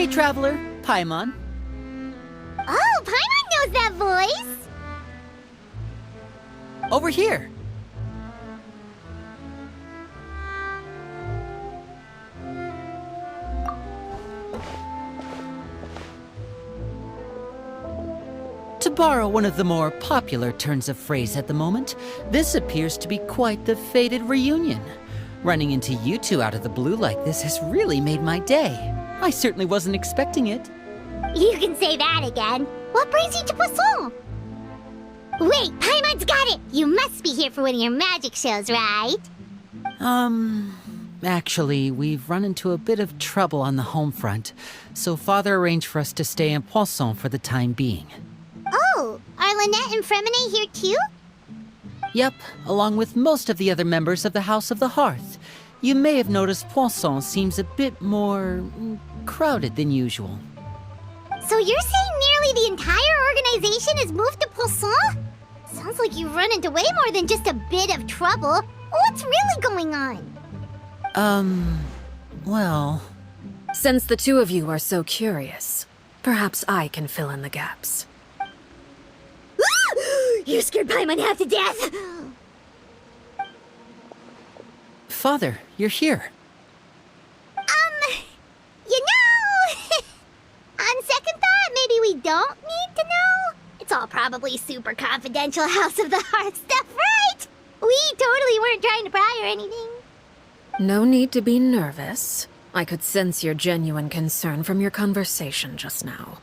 Hey, traveler, Paimon. Oh, Paimon knows that voice! Over here. To borrow one of the more popular turns of phrase at the moment, this appears to be quite the fated reunion. Running into you two out of the blue like this has really made my day. I certainly wasn't expecting it. You can say that again. What brings you to Poisson? Wait, Paimon's got it! You must be here for one of your magic shows, right? Actually, we've run into a bit of trouble on the home front, so Father arranged for us to stay in Poisson for the time being. Oh, are Lynette and Fremine here too? Yep, along with most of the other members of the House of the Hearth. You may have noticed Poisson seems a bit more crowded than usual. So you're saying nearly the entire organization has moved to Poisson? Sounds like you've run into way more than just a bit of trouble. What's really going on? Well... Since the two of you are so curious, perhaps I can fill in the gaps. You scared Paimon half to death! Father, you're here. You know... On second thought, maybe we don't need to know? It's all probably super confidential House of the Hearth stuff, right? We totally weren't trying to pry or anything. No need to be nervous. I could sense your genuine concern from your conversation just now.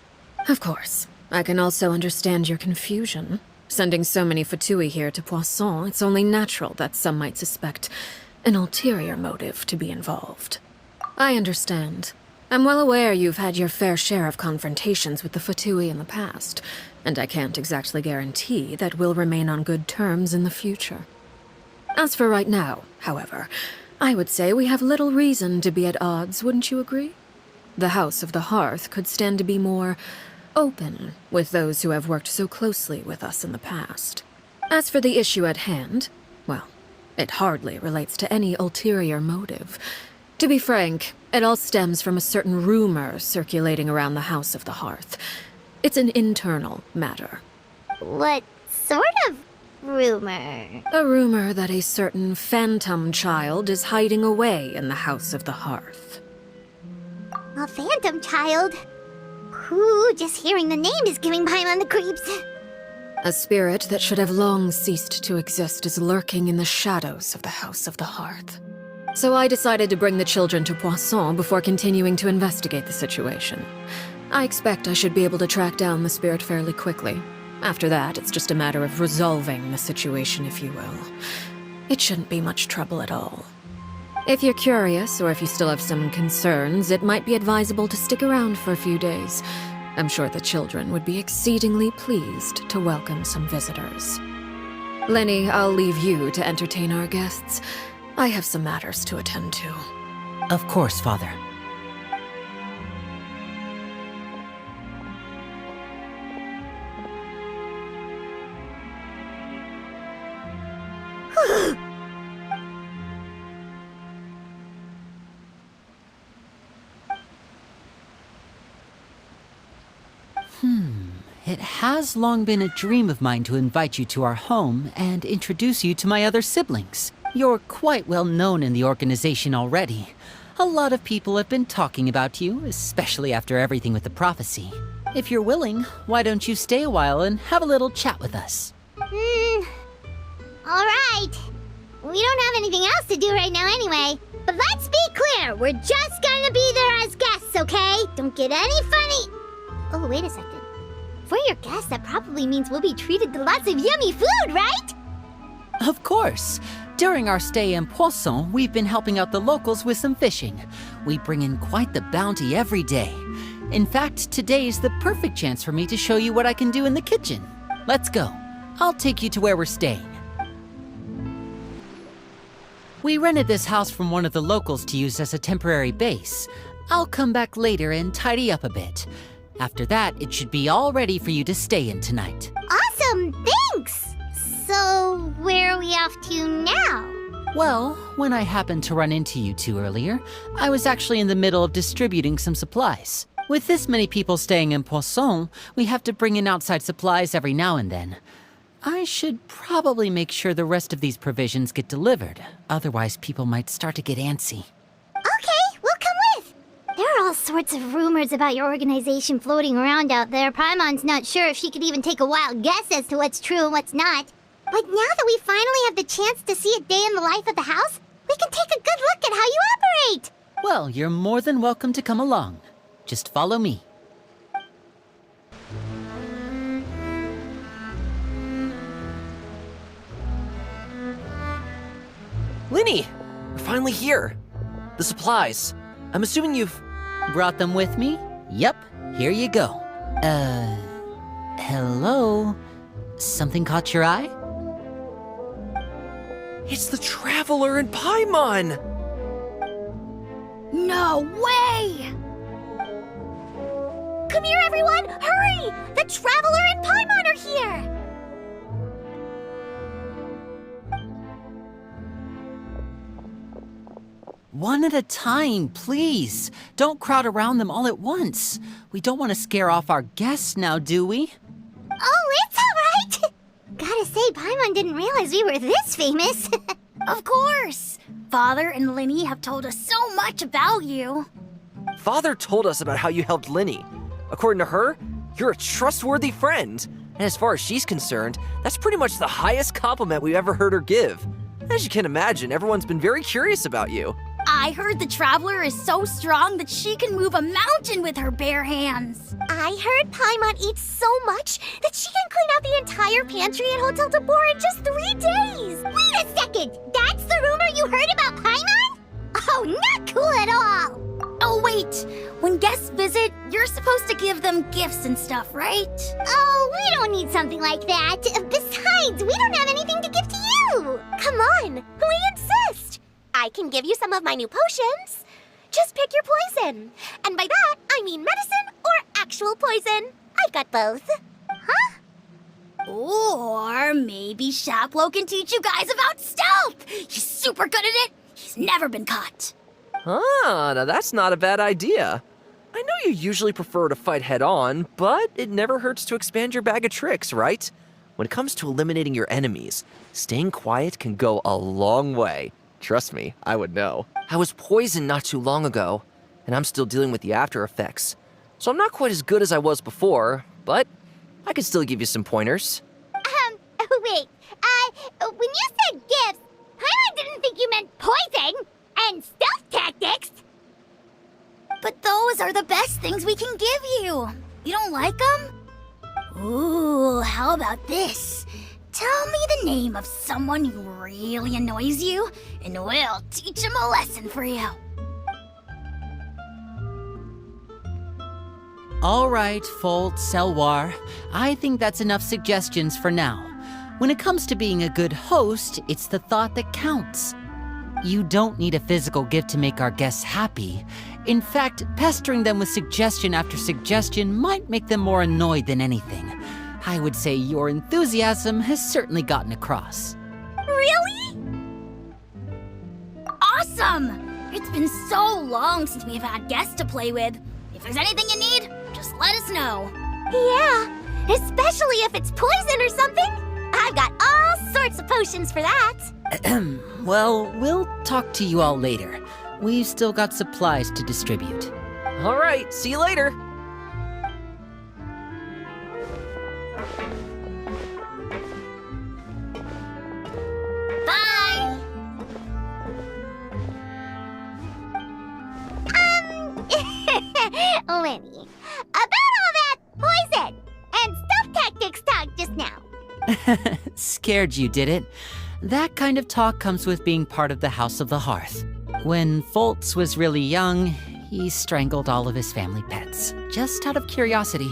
Of course, I can also understand your confusion. Sending so many Fatui here to Poisson, it's only natural that some might suspect an ulterior motive to be involved. I understand. I'm well aware you've had your fair share of confrontations with the Fatui in the past, and I can't exactly guarantee that we'll remain on good terms in the future. As for right now, however, I would say we have little reason to be at odds, wouldn't you agree? The House of the Hearth could stand to be more open with those who have worked so closely with us in the past. As for the issue at hand, well, it hardly relates to any ulterior motive. To be frank, it all stems from a certain rumor circulating around the House of the Hearth. It's an internal matter. What sort of rumor? A rumor that a certain phantom child is hiding away in the House of the Hearth. A phantom child? Ooh, just hearing the name is giving Paimon the creeps. A spirit that should have long ceased to exist is lurking in the shadows of the House of the Hearth. So I decided to bring the children to Poisson before continuing to investigate the situation. I expect I should be able to track down the spirit fairly quickly. After that, it's just a matter of resolving the situation, if you will. It shouldn't be much trouble at all. If you're curious, or if you still have some concerns, it might be advisable to stick around for a few days. I'm sure the children would be exceedingly pleased to welcome some visitors. Lenny, I'll leave you to entertain our guests. I have some matters to attend to. Of course, Father. It has long been a dream of mine to invite you to our home and introduce you to my other siblings. You're quite well known in the organization already. A lot of people have been talking about you, especially after everything with the prophecy. If you're willing, why don't you stay a while and have a little chat with us? Alright. We don't have anything else to do right now anyway. But let's be clear, we're just gonna be there as guests, okay? Don't get any funny... Oh, wait a second. For your guests, that probably means we'll be treated to lots of yummy food, right? Of course. During our stay in Poisson, we've been helping out the locals with some fishing. We bring in quite the bounty every day. In fact, today's the perfect chance for me to show you what I can do in the kitchen. Let's go. I'll take you to where we're staying. We rented this house from one of the locals to use as a temporary base. I'll come back later and tidy up a bit. After that, it should be all ready for you to stay in tonight. Awesome, thanks! So, where are we off to now? Well, when I happened to run into you two earlier, I was actually in the middle of distributing some supplies. With this many people staying in Poisson, we have to bring in outside supplies every now and then. I should probably make sure the rest of these provisions get delivered. Otherwise, people might start to get antsy. Okay, we'll come with. There are all sorts of rumors about your organization floating around out there. Paimon's not sure if she could even take a wild guess as to what's true and what's not. But now that we finally have the chance to see a day in the life of the house, we can take a good look at how you operate. Well, you're more than welcome to come along. Just follow me. Linny! We're finally here. The supplies. I'm assuming you've... Brought them with me? Yep, here you go. Hello? Something caught your eye? It's the Traveler in Paimon! No way! Come here, everyone! Hurry! The Traveler and Paimon are here! One at a time, please. Don't crowd around them all at once. We don't want to scare off our guests now, do we? Oh, it's all right! Gotta say, Paimon didn't realize we were this famous. Of course! Father and Linny have told us so much about you. Father told us about how you helped Linny. According to her, you're a trustworthy friend. And as far as she's concerned, that's pretty much the highest compliment we've ever heard her give. As you can imagine, everyone's been very curious about you. I heard the Traveler is so strong that she can move a mountain with her bare hands. I heard Paimon eats so much that she can clean out the entire pantry at Hotel de Boer in just 3 days. Wait a second! That's the rumor you heard about Paimon? Oh, not cool at all! Oh, wait. When guests visit, you're supposed to give them gifts and stuff, right? Oh, we don't need something like that. Besides, we don't have anything to give to you. Come on, we insist. I can give you some of my new potions. Just pick your poison. And by that, I mean medicine or actual poison. I've got both. Huh? Or maybe Shaplo can teach you guys about stealth. He's super good at it. He's never been caught. Ah, now that's not a bad idea. I know you usually prefer to fight head-on, but it never hurts to expand your bag of tricks, right? When it comes to eliminating your enemies, staying quiet can go a long way. Trust me, I would know. I was poisoned not too long ago, and I'm still dealing with the after effects. So I'm not quite as good as I was before, but I can still give you some pointers. Wait. When you said gifts, Paimon didn't think you meant poison and stealth tactics. But those are the best things we can give you. You don't like them? Ooh, how about this? Tell me the name of someone who really annoys you, and we'll teach him a lesson for you. All right, Folt, Selwar. I think that's enough suggestions for now. When it comes to being a good host, it's the thought that counts. You don't need a physical gift to make our guests happy. In fact, pestering them with suggestion after suggestion might make them more annoyed than anything. I would say your enthusiasm has certainly gotten across. Really? Awesome! It's been so long since we've had guests to play with. If there's anything you need, just let us know. Yeah, especially if it's poison or something. I've got all sorts of potions for that. Well, we'll talk to you all later. We've still got supplies to distribute. All right, see you later. Bye! Lenny, about all that poison and stealth tactics talk just now. Scared you, did it? That kind of talk comes with being part of the House of the Hearth. When Foltz was really young, he strangled all of his family pets, just out of curiosity.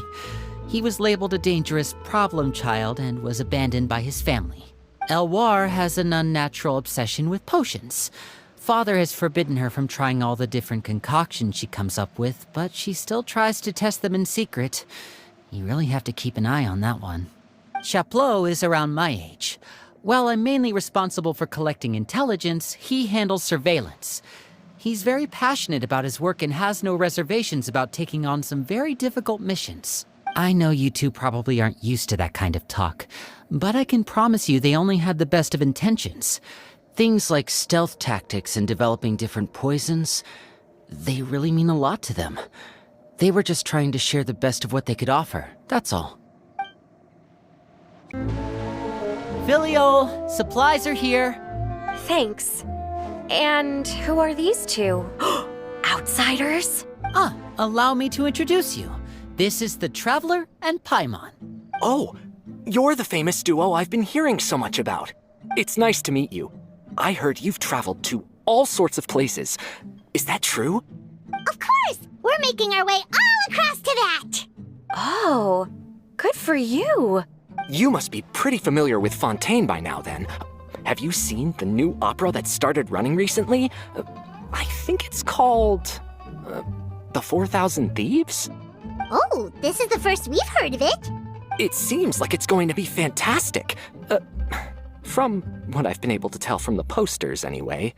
He was labeled a dangerous problem child and was abandoned by his family. Elwar has an unnatural obsession with potions. Father has forbidden her from trying all the different concoctions she comes up with, but she still tries to test them in secret. You really have to keep an eye on that one. Chaplot is around my age. While I'm mainly responsible for collecting intelligence, he handles surveillance. He's very passionate about his work and has no reservations about taking on some very difficult missions. I know you two probably aren't used to that kind of talk, but I can promise you they only had the best of intentions. Things like stealth tactics and developing different poisons, they really mean a lot to them. They were just trying to share the best of what they could offer, that's all. Filial, supplies are here. Thanks. And who are these two? Outsiders? Allow me to introduce you. This is the Traveler and Paimon. Oh, you're the famous duo I've been hearing so much about. It's nice to meet you. I heard you've traveled to all sorts of places. Is that true? Of course! We're making our way all across to that! Oh, good for you. You must be pretty familiar with Fontaine by now, then. Have you seen the new opera that started running recently? I think it's called... The 4,000 Thieves? Oh, this is the first we've heard of it. It seems like it's going to be fantastic. From what I've been able to tell from the posters, anyway.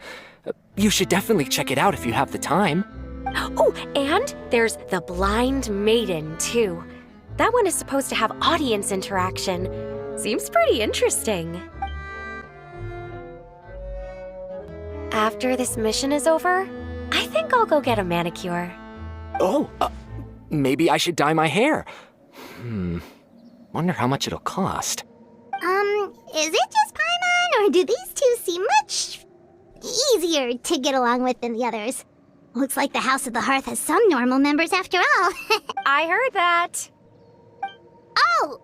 You should definitely check it out if you have the time. Oh, and there's The Blind Maiden, too. That one is supposed to have audience interaction. Seems pretty interesting. After this mission is over, I think I'll go get a manicure. Oh, maybe I should dye my hair. Wonder how much it'll cost. Is it just Paimon, or do these two seem much easier to get along with than the others? Looks like the House of the Hearth has some normal members after all. I heard that. Oh!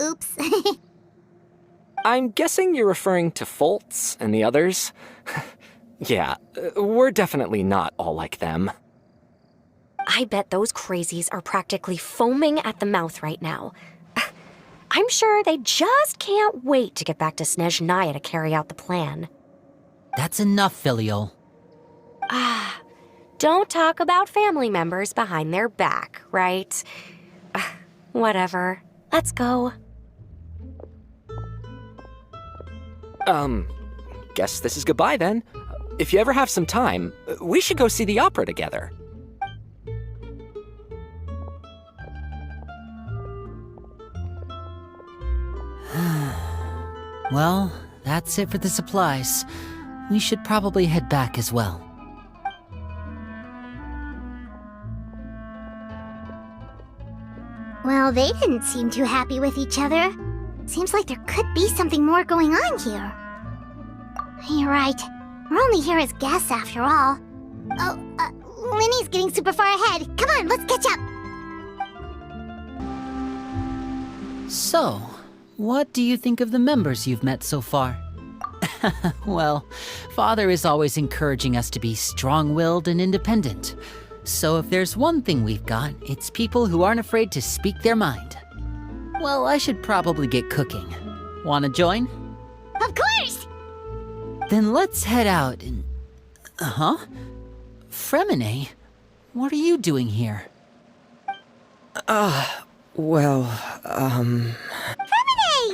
Oops. I'm guessing you're referring to Foltz and the others? Yeah, we're definitely not all like them. I bet those crazies are practically foaming at the mouth right now. I'm sure they just can't wait to get back to Snezhnaya to carry out the plan. That's enough, Filial. Don't talk about family members behind their back, right? Whatever. Let's go. Guess this is goodbye then. If you ever have some time, we should go see the opera together. Well, that's it for the supplies. We should probably head back as well. Well, they didn't seem too happy with each other. Seems like there could be something more going on here. You're right. We're only here as guests after all. Oh, Linny's getting super far ahead. Come on, let's catch up. So, what do you think of the members you've met so far? Well, Father is always encouraging us to be strong-willed and independent. So if there's one thing we've got, it's people who aren't afraid to speak their mind. Well, I should probably get cooking. Wanna join? Of course! Then let's head out and... Fremine? What are you doing here? Well, Fremine!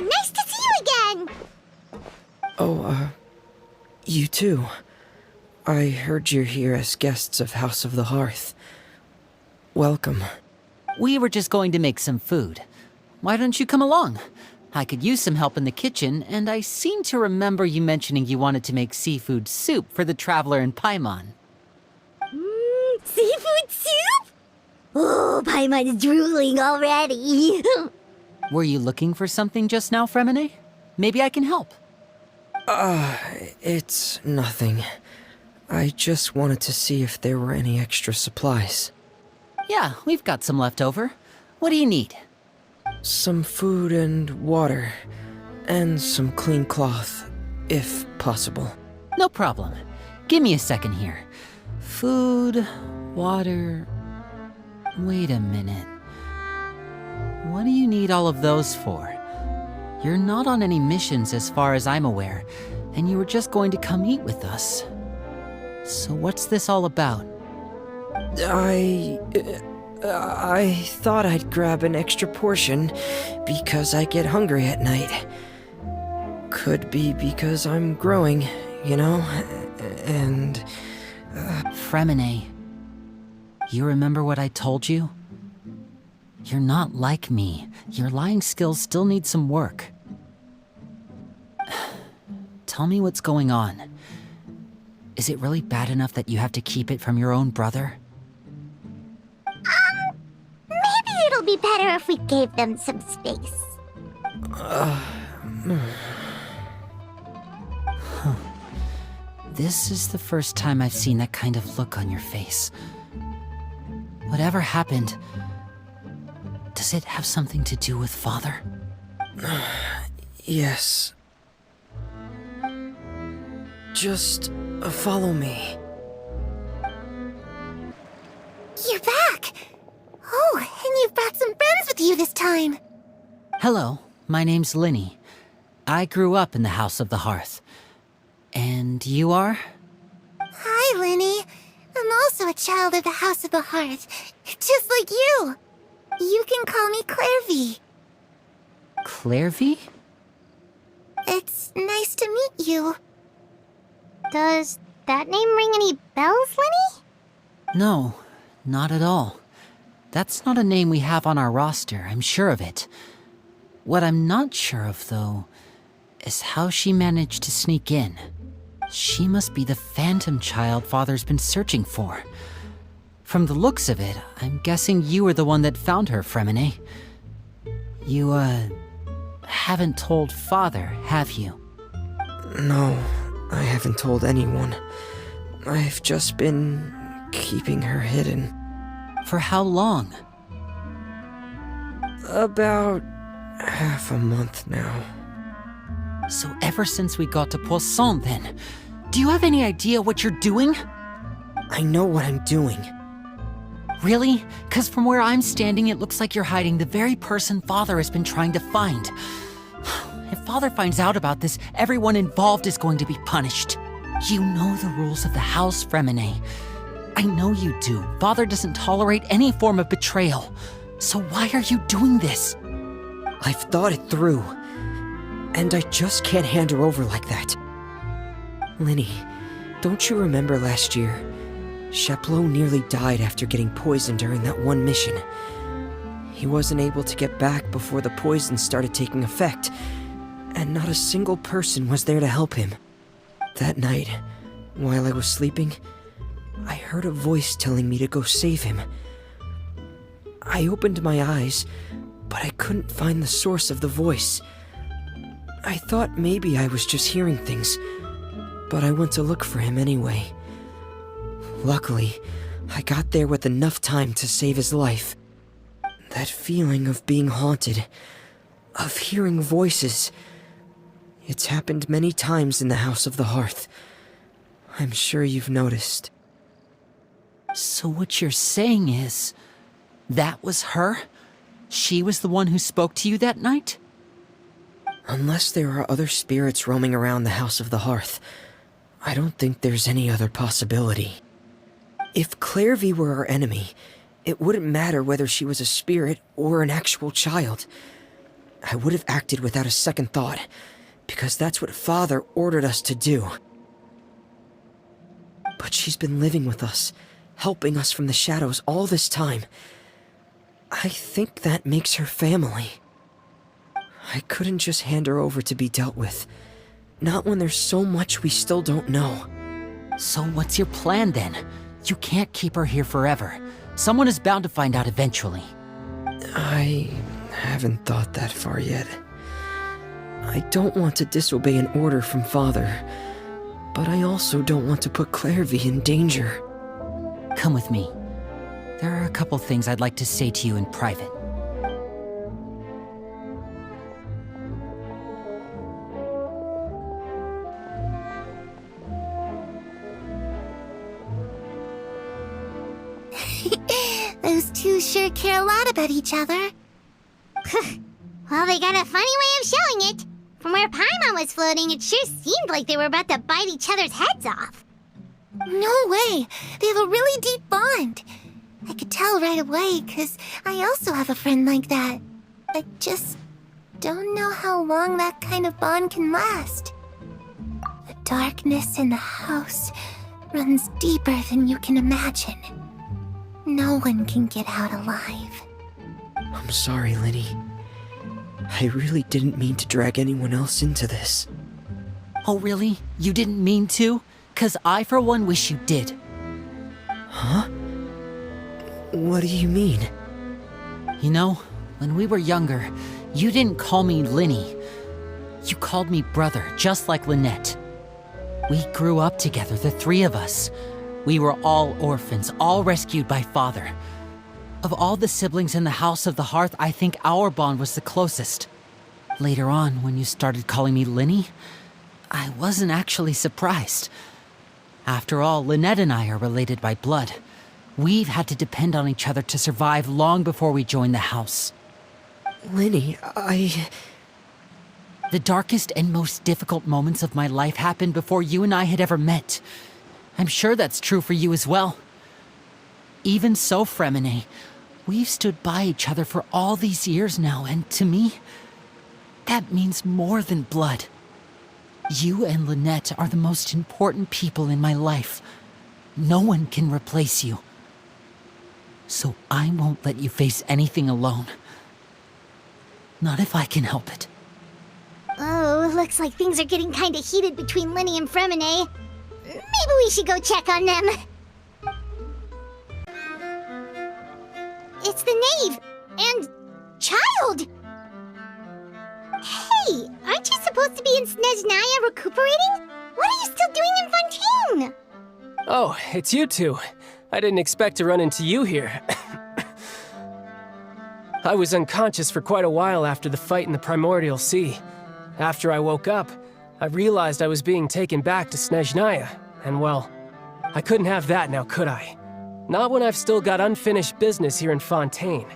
Nice to see you again! You too. I heard you're here as guests of House of the Hearth. Welcome. We were just going to make some food. Why don't you come along? I could use some help in the kitchen, and I seem to remember you mentioning you wanted to make seafood soup for the Traveler and Paimon. Seafood soup? Oh, Paimon's drooling already. Were you looking for something just now, Fremine? Maybe I can help. It's nothing. I just wanted to see if there were any extra supplies. Yeah, we've got some left over. What do you need? Some food and water. And some clean cloth, if possible. No problem. Give me a second here. Food, water... Wait a minute. What do you need all of those for? You're not on any missions as far as I'm aware, and you were just going to come eat with us. So what's this all about? I thought I'd grab an extra portion because I get hungry at night. Could be because I'm growing, you know? and... Fremine, you remember what I told you? You're not like me. Your lying skills still need some work. Tell me what's going on. Is it really bad enough that you have to keep it from your own brother? Maybe it'll be better if we gave them some space. This is the first time I've seen that kind of look on your face. Whatever happened, does it have something to do with Father? Yes. Just follow me. You're back! Oh, and you've brought some friends with you this time. Hello, my name's Linny. I grew up in the House of the Hearth. And you are? Hi, Linny. I'm also a child of the House of the Hearth, just like you. You can call me Clairvy. Clairvy? It's nice to meet you. Does that name ring any bells, Linny? No, not at all. That's not a name we have on our roster, I'm sure of it. What I'm not sure of, though, is how she managed to sneak in. She must be the phantom child Father's been searching for. From the looks of it, I'm guessing you were the one that found her, Fremine. You, haven't told Father, have you? No, I haven't told anyone. I've just been keeping her hidden. For how long? About half a month now. So ever since we got to Poisson, then. Do you have any idea what you're doing? I know what I'm doing. Really? 'Cause from where I'm standing, it looks like you're hiding the very person Father has been trying to find. If Father finds out about this, everyone involved is going to be punished. You know the rules of the house, Fremine. I know you do. Father doesn't tolerate any form of betrayal. So why are you doing this? I've thought it through. And I just can't hand her over like that. Linny, don't you remember last year? Chaplot nearly died after getting poisoned during that one mission. He wasn't able to get back before the poison started taking effect, and not a single person was there to help him. That night, while I was sleeping, I heard a voice telling me to go save him. I opened my eyes, but I couldn't find the source of the voice. I thought maybe I was just hearing things, but I went to look for him anyway. Luckily, I got there with enough time to save his life. That feeling of being haunted, of hearing voices, it's happened many times in the House of the Hearth. I'm sure you've noticed. So what you're saying is, that was her? She was the one who spoke to you that night? Unless there are other spirits roaming around the House of the Hearth, I don't think there's any other possibility. If Clairvy were our enemy, it wouldn't matter whether she was a spirit or an actual child. I would have acted without a second thought, because that's what Father ordered us to do. But she's been living with us, helping us from the shadows all this time. I think that makes her family. I couldn't just hand her over to be dealt with. Not when there's so much we still don't know. So what's your plan then? You can't keep her here forever. Someone is bound to find out eventually. I haven't thought that far yet. I don't want to disobey an order from Father, but I also don't want to put Clairvy in danger. Come with me. There are a couple things I'd like to say to you in private. Those two sure care a lot about each other. Well, they got a funny way of showing it. From where Paimon was floating, it sure seemed like they were about to bite each other's heads off. No way! They have a really deep bond. I could tell right away, 'cause I also have a friend like that. I just don't know how long that kind of bond can last. darkness in the house runs deeper than you can imagine. No one can get out alive. I'm sorry, Linny. I really didn't mean to drag anyone else into this. Oh, really? You didn't mean to? 'Cause I, for one, wish you did. Huh? What do you mean? You know, when we were younger, you didn't call me Linny. You called me brother, just like Lynette. We grew up together, the three of us. We were all orphans, all rescued by father. Of all the siblings in the House of the Hearth, I think our bond was the closest. Later on, when you started calling me Linny, I wasn't actually surprised. After all, Lynette and I are related by blood. We've had to depend on each other to survive long before we joined the house. Linny, The darkest and most difficult moments of my life happened before you and I had ever met. I'm sure that's true for you as well. Even so, Fremine, we've stood by each other for all these years now, and to me, that means more than blood. You and Lynette are the most important people in my life. No one can replace you. So I won't let you face anything alone. Not if I can help it. Oh, looks like things are getting kinda heated between Linny and Fremine. Maybe we should go check on them. It's the Knave and Child! Hey, aren't you supposed to be in Snezhnaya recuperating? What are you still doing in Fontaine? Oh, it's you two. I didn't expect to run into you here. I was unconscious for quite a while after the fight in the Primordial Sea. After I woke up, I realized I was being taken back to Snezhnaya, and well, I couldn't have that now, could I? Not when I've still got unfinished business here in Fontaine.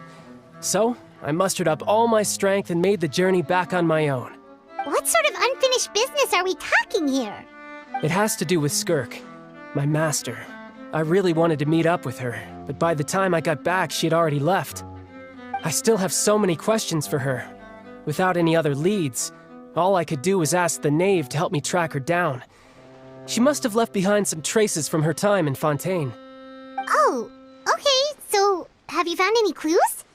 So, I mustered up all my strength and made the journey back on my own. What sort of unfinished business are we talking here? It has to do with Skirk, my master. I really wanted to meet up with her, but by the time I got back, she had already left. I still have so many questions for her. Without any other leads, all I could do was ask the Knave to help me track her down. She must have left behind some traces from her time in Fontaine. Oh, okay, so have you found any clues?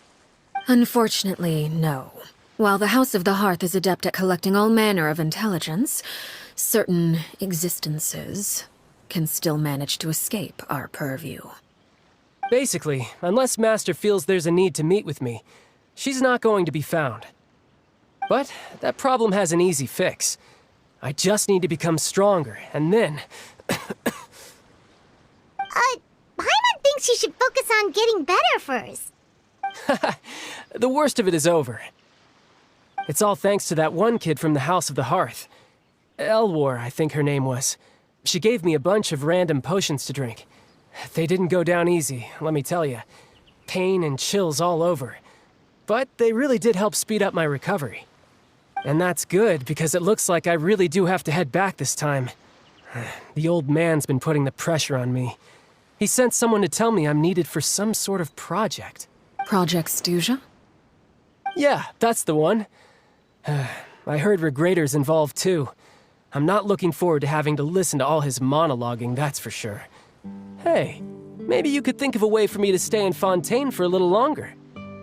Unfortunately, no. While the House of the Hearth is adept at collecting all manner of intelligence, certain existences can still manage to escape our purview. Basically, unless Master feels there's a need to meet with me, she's not going to be found. But that problem has an easy fix. I just need to become stronger, and then... Paimon thinks you should focus on getting better first. The worst of it is over. It's all thanks to that one kid from the House of the Hearth. Elwar, I think her name was. She gave me a bunch of random potions to drink. They didn't go down easy, let me tell you. Pain and chills all over. But they really did help speed up my recovery. And that's good, because it looks like I really do have to head back this time. The old man's been putting the pressure on me. He sent someone to tell me I'm needed for some sort of project. Project Stuja? Yeah, that's the one. I heard Regrader's involved too. I'm not looking forward to having to listen to all his monologuing, that's for sure. Hey, maybe you could think of a way for me to stay in Fontaine for a little longer.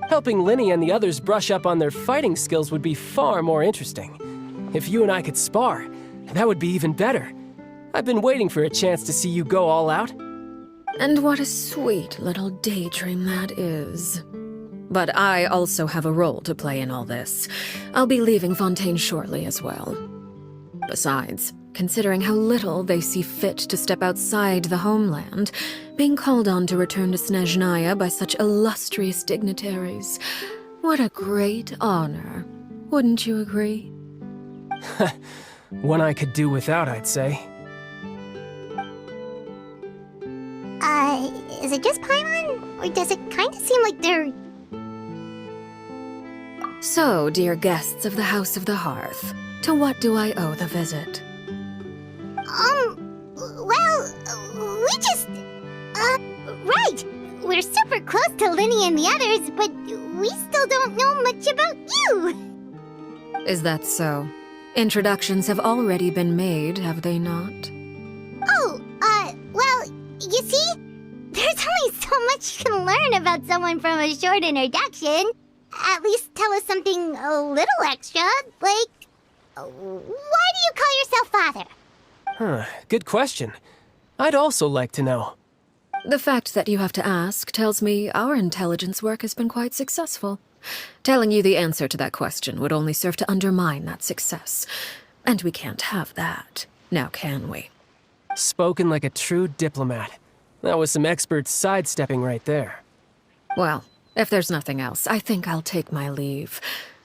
Helping Linny and the others brush up on their fighting skills would be far more interesting. If you and I could spar, that would be even better. I've been waiting for a chance to see you go all out. And what a sweet little daydream that is. But I also have a role to play in all this. I'll be leaving Fontaine shortly as well. Besides, considering how little they see fit to step outside the homeland, being called on to return to Snezhnaya by such illustrious dignitaries, what a great honor. Wouldn't you agree? One I could do without, I'd say. Is it just Paimon? Or does it kinda seem like they're... So, dear guests of the House of the Hearth, to what do I owe the visit? Well, we just... right! We're super close to Linny and the others, but we still don't know much about you! Is that so? Introductions have already been made, have they not? Oh, well, you see? There's only so much you can learn about someone from a short introduction. At least tell us something a little extra, like, why do you call yourself father? Huh, good question. I'd also like to know. The fact that you have to ask tells me our intelligence work has been quite successful. Telling you the answer to that question would only serve to undermine that success. And we can't have that, now can we? Spoken like a true diplomat. That was some expert sidestepping right there. Well, if there's nothing else, I think I'll take my leave.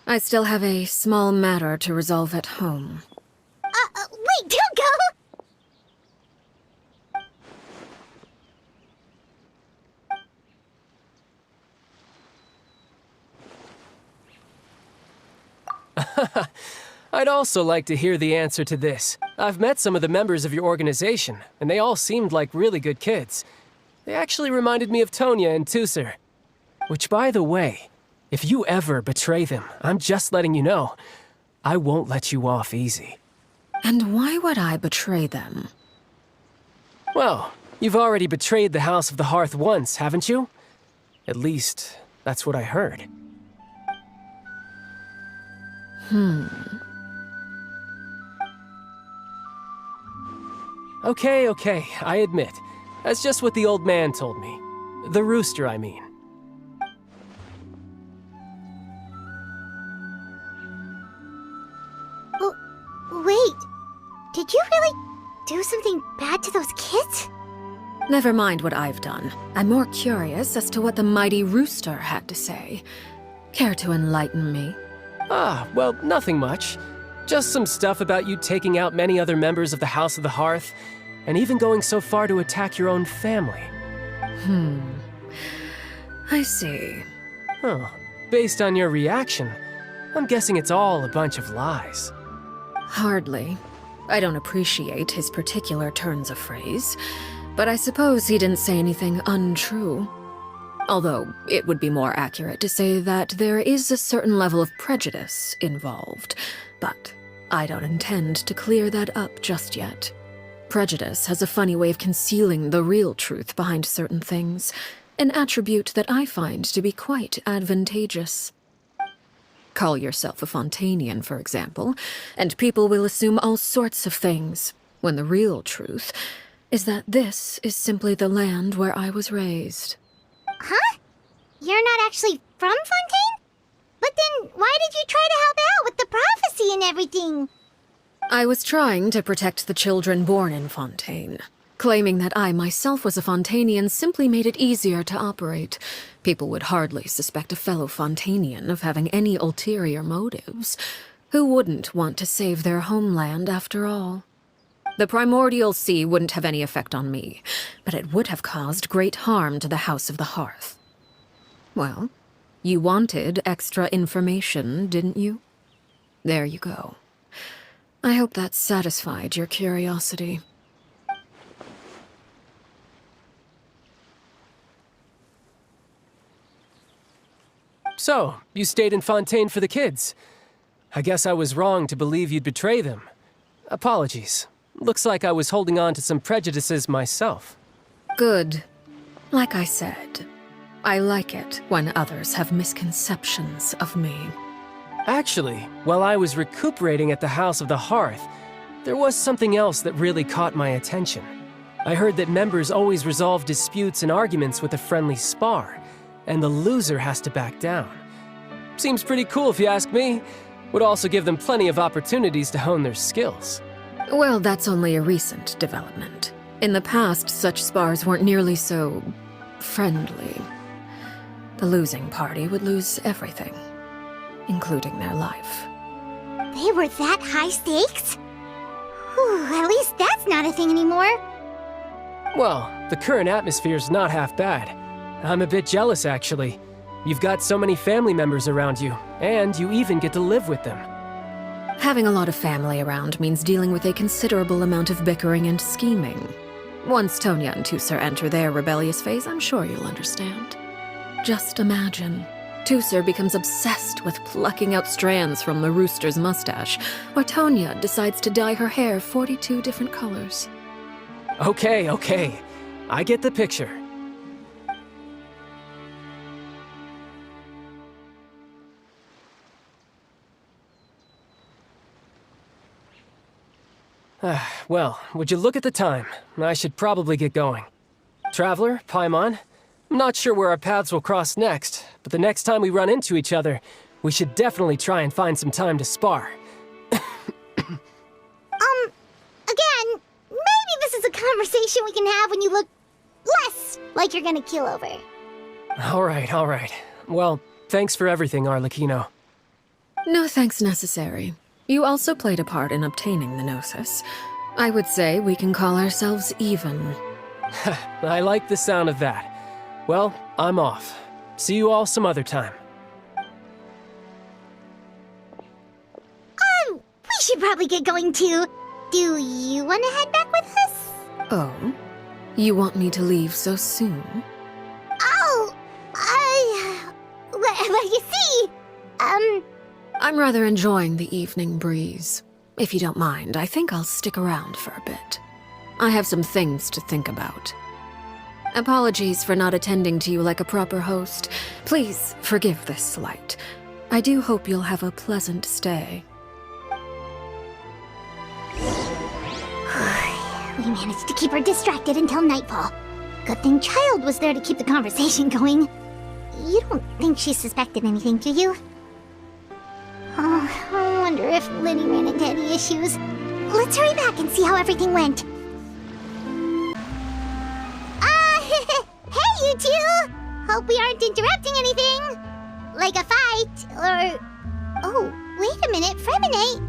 I still have a small matter to resolve at home. Wait, don't go! I'd also like to hear the answer to this. I've met some of the members of your organization, and they all seemed like really good kids. They actually reminded me of Tonya and Tusser. Which, by the way, if you ever betray them, I'm just letting you know, I won't let you off easy. And why would I betray them? Well, you've already betrayed the House of the Hearth once, haven't you? At least, that's what I heard. Okay, I admit. That's just what the old man told me. The rooster, I mean. Oh, wait. Did you really do something bad to those kids? Never mind what I've done. I'm more curious as to what the mighty rooster had to say. Care to enlighten me? Well, nothing much. Just some stuff about you taking out many other members of the House of the Hearth, and even going so far to attack your own family. I see. Huh. Based on your reaction, I'm guessing it's all a bunch of lies. Hardly. I don't appreciate his particular turns of phrase, but I suppose he didn't say anything untrue. Although, it would be more accurate to say that there is a certain level of prejudice involved, but I don't intend to clear that up just yet. Prejudice has a funny way of concealing the real truth behind certain things, an attribute that I find to be quite advantageous. Call yourself a Fontainian, for example, and people will assume all sorts of things, when the real truth is that this is simply the land where I was raised. Huh? You're not actually from Fontaine? But then why did you try to help out with the prophecy and everything? I was trying to protect the children born in Fontaine. Claiming that I myself was a Fontainian simply made it easier to operate. People would hardly suspect a fellow Fontainian of having any ulterior motives. Who wouldn't want to save their homeland after all? The primordial sea wouldn't have any effect on me, but it would have caused great harm to the House of the Hearth. Well, you wanted extra information, didn't you? There you go. I hope that satisfied your curiosity. So, you stayed in Fontaine for the kids. I guess I was wrong to believe you'd betray them. Apologies. Looks like I was holding on to some prejudices myself. Good. Like I said, I like it when others have misconceptions of me. Actually, while I was recuperating at the House of the Hearth, there was something else that really caught my attention. I heard that members always resolve disputes and arguments with a friendly spar, and the loser has to back down. Seems pretty cool if you ask me. Would also give them plenty of opportunities to hone their skills. Well, that's only a recent development. In the past, such spars weren't nearly so friendly. The losing party would lose everything, including their life. They were that high stakes? Whew, at least that's not a thing anymore. Well, the current atmosphere's not half bad. I'm a bit jealous, actually. You've got so many family members around you, and you even get to live with them. Having a lot of family around means dealing with a considerable amount of bickering and scheming. Once Tonya and Tusser enter their rebellious phase, I'm sure you'll understand. Just imagine, Tusser becomes obsessed with plucking out strands from the rooster's mustache, or Tonya decides to dye her hair 42 different colors. Okay. I get the picture. Well, would you look at the time? I should probably get going. Traveler, Paimon, I'm not sure where our paths will cross next, but the next time we run into each other, we should definitely try and find some time to spar. Again, maybe this is a conversation we can have when you look less like you're gonna keel over. All right. Well, thanks for everything, Arlecchino. No thanks necessary. You also played a part in obtaining the Gnosis. I would say we can call ourselves even. I like the sound of that. Well, I'm off. See you all some other time. We should probably get going too. Do you want to head back with us? Oh? You want me to leave so soon? Oh, well, you see, I'm rather enjoying the evening breeze. If you don't mind, I think I'll stick around for a bit. I have some things to think about. Apologies for not attending to you like a proper host. Please forgive this slight. I do hope you'll have a pleasant stay. We managed to keep her distracted until nightfall. Good thing Child was there to keep the conversation going. You don't think she suspected anything, do you? Oh, I wonder if Liddy ran into any issues. Let's hurry back and see how everything went. Hey, you two! Hope we aren't interrupting anything. Like a fight, or... Oh, wait a minute, Fremine.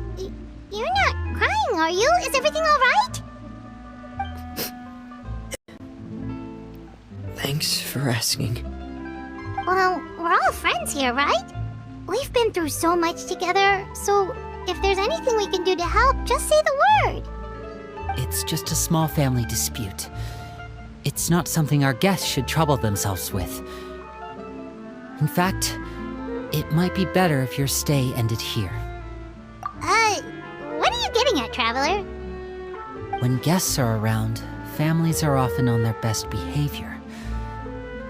You're not crying, are you? Is everything alright? Thanks for asking. Well, we're all friends here, right? We've been through so much together, so if there's anything we can do to help, just say the word. It's just a small family dispute. It's not something our guests should trouble themselves with. In fact, it might be better if your stay ended here. What are you getting at, Traveler? When guests are around, families are often on their best behavior.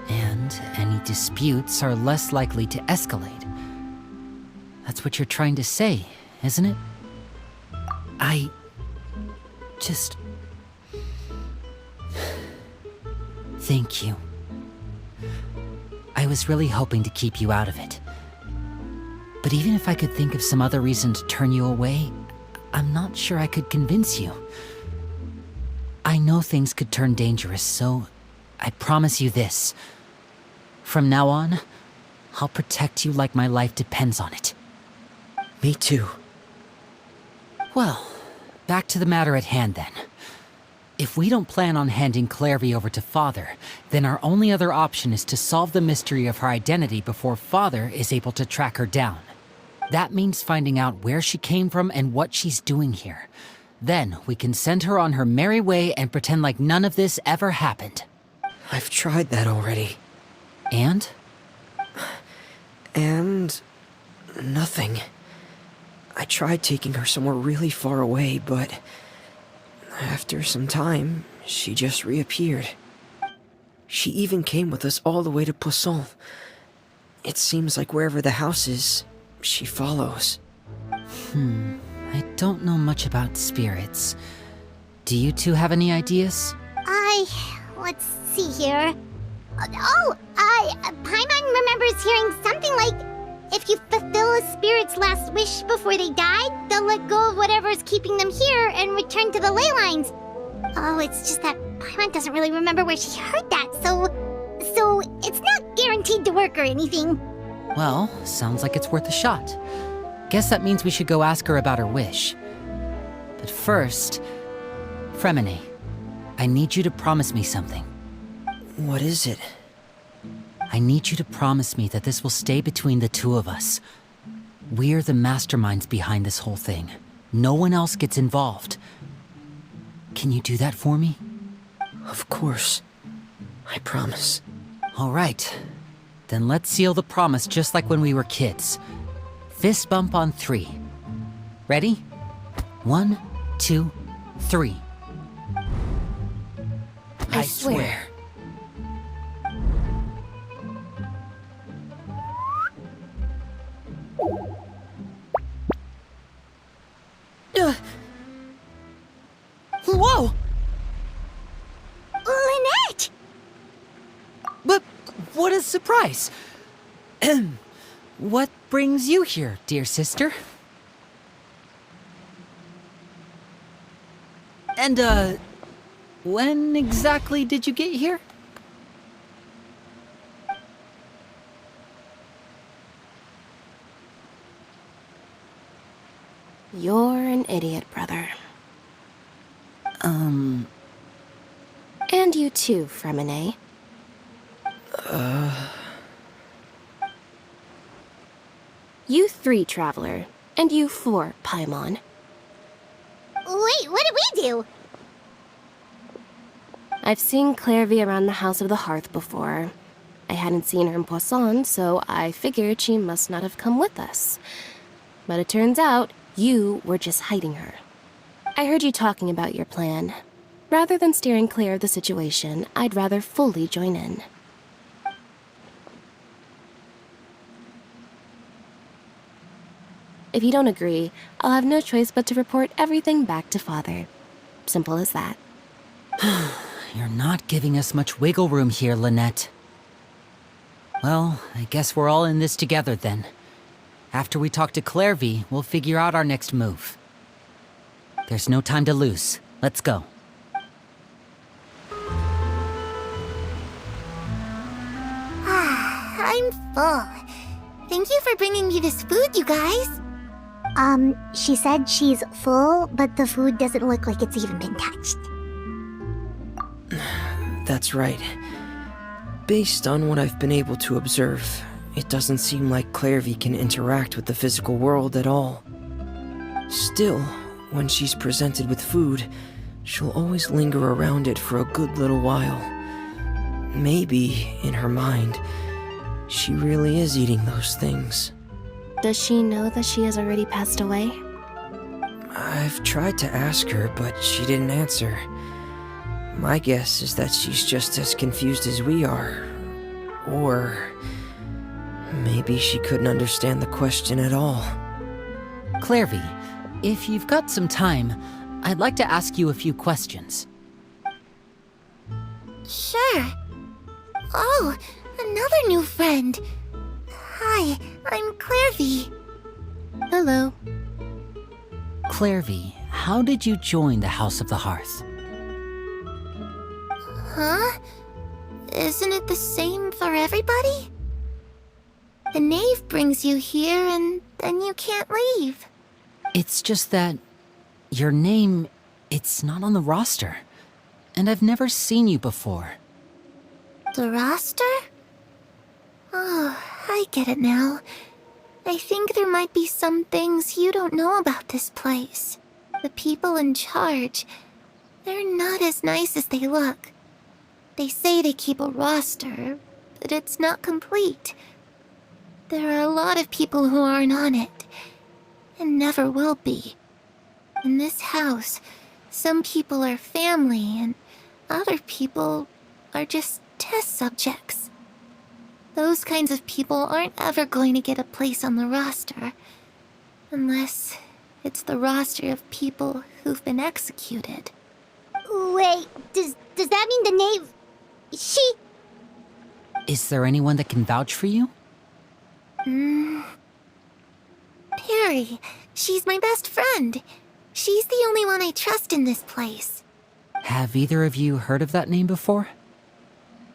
And any disputes are less likely to escalate. That's what you're trying to say, isn't it? I just... Thank you. I was really hoping to keep you out of it. But even if I could think of some other reason to turn you away, I'm not sure I could convince you. I know things could turn dangerous, so I promise you this. From now on, I'll protect you like my life depends on it. Me too. Well, back to the matter at hand then. If we don't plan on handing Clairvy over to Father, then our only other option is to solve the mystery of her identity before Father is able to track her down. That means finding out where she came from and what she's doing here. Then we can send her on her merry way and pretend like none of this ever happened. I've tried that already. And? And... nothing. I tried taking her somewhere really far away, but... after some time, she just reappeared. She even came with us all the way to Poisson. It seems like wherever the house is, she follows. I don't know much about spirits. Do you two have any ideas? Let's see here. Paimon remembers hearing something like, if you fulfill a spirit's last wish before they died, they'll let go of whatever's keeping them here and return to the ley lines. Oh, it's just that Paimon doesn't really remember where she heard that, so it's not guaranteed to work or anything. Well, sounds like it's worth a shot. Guess that means we should go ask her about her wish. But first, Fremine, I need you to promise me something. What is it? I need you to promise me that this will stay between the two of us. We're the masterminds behind this whole thing. No one else gets involved. Can you do that for me? Of course. I promise. All right. Then let's seal the promise just like when we were kids. Fist bump on 3. Ready? 1, 2, 3. I swear. Whoa! Lynette! But what a surprise! What brings you here, dear sister? And, when exactly did you get here? You're an idiot, brother. And you too, Fremine. You 3, Traveler. And you 4, Paimon. Wait, what did we do? I've seen Clairvy around the House of the Hearth before. I hadn't seen her in Poisson, so I figured she must not have come with us. But it turns out, you were just hiding her. I heard you talking about your plan. Rather than steering clear of the situation, I'd rather fully join in. If you don't agree, I'll have no choice but to report everything back to Father. Simple as that. You're not giving us much wiggle room here, Lynette. Well, I guess we're all in this together then. After we talk to Clairvy, we'll figure out our next move. There's no time to lose. Let's go. I'm full. Thank you for bringing me this food, you guys. She said she's full, but the food doesn't look like it's even been touched. That's right. Based on what I've been able to observe, it doesn't seem like Clairvy can interact with the physical world at all. Still, when she's presented with food, she'll always linger around it for a good little while. Maybe, in her mind, she really is eating those things. Does she know that she has already passed away? I've tried to ask her, but she didn't answer. My guess is that she's just as confused as we are. Or maybe she couldn't understand the question at all. Clairvy, if you've got some time, I'd like to ask you a few questions. Sure. Oh, another new friend. Hi, I'm Clairvy. Hello. Clairvy, how did you join the House of the Hearth? Huh? Isn't it the same for everybody? The Knave brings you here and then you can't leave. It's just that your name, it's not on the roster. And I've never seen you before. The roster? Oh, I get it now. I think there might be some things you don't know about this place. The people in charge, they're not as nice as they look. They say they keep a roster, but it's not complete. There are a lot of people who aren't on it, and never will be. In this house, some people are family, and other people are just test subjects. Those kinds of people aren't ever going to get a place on the roster, unless it's the roster of people who've been executed. Wait, does that mean the Knave... She... Is there anyone that can vouch for you? Perry, she's my best friend. She's the only one I trust in this place. Have either of you heard of that name before?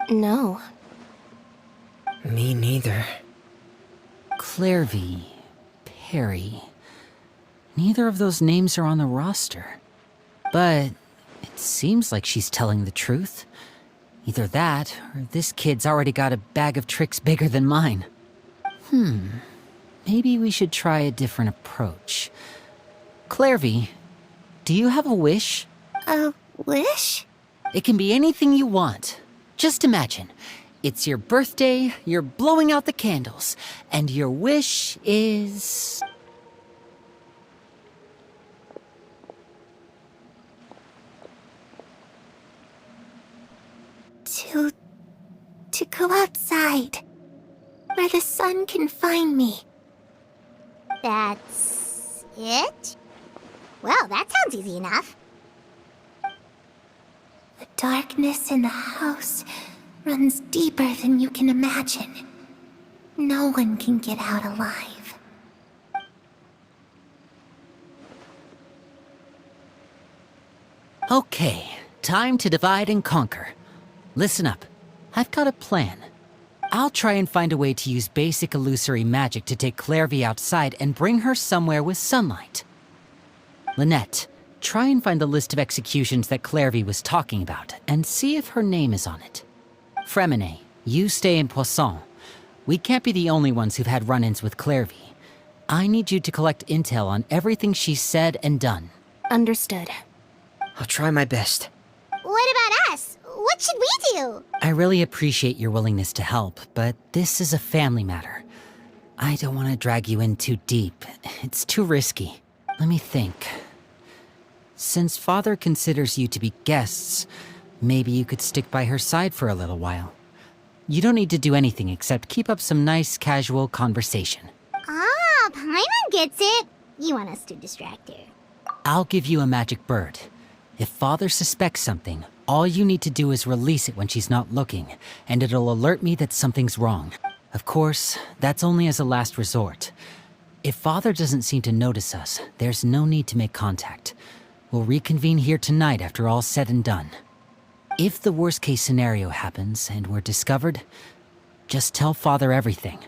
No. Me neither. Clairvy, Perry. Neither of those names are on the roster. But it seems like she's telling the truth. Either that, or this kid's already got a bag of tricks bigger than mine. Maybe we should try a different approach. Clairvy, do you have a wish? A wish? It can be anything you want. Just imagine, It's your birthday, you're blowing out the candles, and your wish is... To go outside, where the sun can find me. That's it? Well, that sounds easy enough. The darkness in the house runs deeper than you can imagine. No one can get out alive. Okay, time to divide and conquer. Listen up. I've got a plan. I'll try and find a way to use basic illusory magic to take Clairvy outside and bring her somewhere with sunlight. Lynette, try and find the list of executions that Clairvy was talking about and see if her name is on it. Fremine, you stay in Poisson. We can't be the only ones who've had run-ins with Clairvy. I need you to collect intel on everything she's said and done. Understood. I'll try my best. What about us? What should we do? I really appreciate your willingness to help, but this is a family matter. I don't want to drag you in too deep. It's too risky. Let me think. Since Father considers you to be guests, maybe you could stick by her side for a little while. You don't need to do anything except keep up some nice, casual conversation. Ah, Paimon gets it. You want us to distract her. I'll give you a magic bird. If Father suspects something, all you need to do is release it when she's not looking, and it'll alert me that something's wrong. Of course, that's only as a last resort. If Father doesn't seem to notice us, there's no need to make contact. We'll reconvene here tonight after all's said and done. If the worst-case scenario happens and we're discovered, just tell Father everything.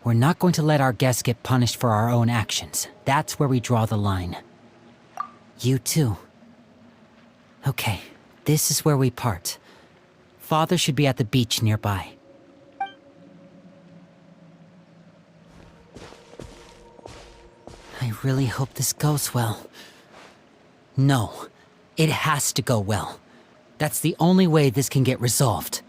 We're not going to let our guests get punished for our own actions. That's where we draw the line. You too. Okay, this is where we part. Father should be at the beach nearby. I really hope this goes well. No, it has to go well. That's the only way this can get resolved.